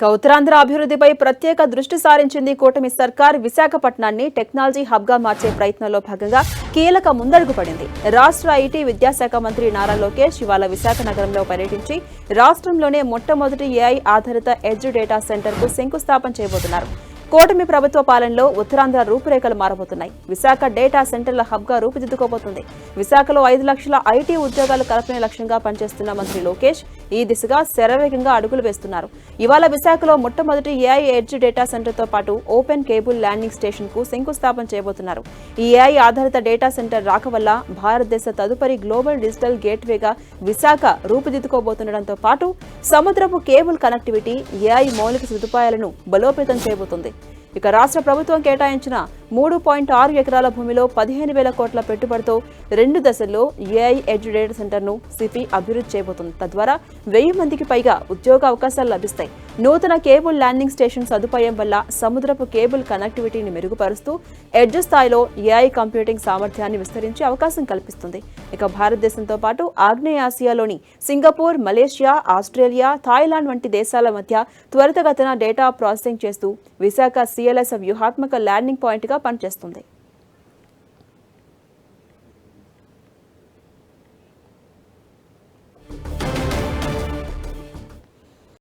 ఉత్తరాంధ్ర అభివృద్ధిపై ప్రత్యేక దృష్టి సారించింది కూటమి సర్కార్. విశాఖపట్నాన్ని టెక్నాలజీ హబ్ గా మార్చే ప్రయత్నంలో భాగంగా కీలక ముందడుగు పడింది. రాష్ట్ర ఐటీ విద్యాశాఖ మంత్రి నారా లోకేష్ ఇవాళ విశాఖ నగరంలో పర్యటించి రాష్ట్రంలోనే మొట్టమొదటి ఏఐ ఆధారిత ఎడ్జ్ డేటా సెంటర్ కు శంకుస్థాపన చేయబోతున్నారు. కూటమి ప్రభుత్వ పాలనలో ఉత్తరాంధ్ర రూపురేఖలు మారబోతున్నాయి. విశాఖ డేటా సెంటర్ల హబ్ గా రూపుదిద్దుకోబోతుంది. విశాఖలో 5 లక్షల ఐటీ ఉద్యోగాలు కల్పనే లక్ష్యంగా పనిచేస్తున్న మంత్రి లోకేష్ ఈ దిశగా శరవేగంగా అడుగులు వేస్తున్నారు. ఇవాళ విశాఖలో మొట్టమొదటి ఏఐ ఎడ్జ్ డేటా సెంటర్ తో పాటు ఓపెన్ కేబుల్ ల్యాండింగ్ స్టేషన్ కు శంకుస్థాపన చేయబోతున్నారు. ఈ ఏఐ ఆధారిత డేటా సెంటర్ రాక వల్ల భారతదేశ తదుపరి గ్లోబల్ డిజిటల్ గేట్వేగా విశాఖ రూపుదిద్దుకోబోతుండటంతో పాటు సముద్రపు కేబుల్ కనెక్టివిటీ, ఏఐ మౌలిక సదుపాయాలను బలోపేతం చేయబోతుంది. ఇక రాష్ట్ర ప్రభుత్వం కేటాయించిన 3.6 ఎకరాల భూమిలో 15,000 కోట్ల పెట్టుబడితో 2 దశల్లో ఏఐ ఎడ్జ్ డేటా సెంటర్ ను సిపి అభివృద్ధి చేయబోతుంది. తద్వారా 1000 మందికి పైగా ఉద్యోగ అవకాశాలు లభిస్తాయి. నూతన కేబుల్ ల్యాండింగ్ స్టేషన్ సదుపాయం వల్ల సముద్రపు కేబుల్ కనెక్టివిటీని మెరుగుపరుస్తూ ఎడ్జ్ స్థాయిలో ఏఐ కంప్యూటింగ్ సామర్థ్యాన్ని విస్తరించే అవకాశం కల్పిస్తుంది. ఇక భారతదేశంతో పాటు ఆగ్నేయాసియాలోని సింగపూర్, మలేషియా, ఆస్ట్రేలియా, థాయిలాండ్ వంటి దేశాల మధ్య త్వరితగతిన డేటా ప్రాసెసింగ్ చేస్తూ విశాఖ సిఎల్ఎస్ వ్యూహాత్మక ల్యాండింగ్ పాయింట్ గా పనిచేస్తుంది.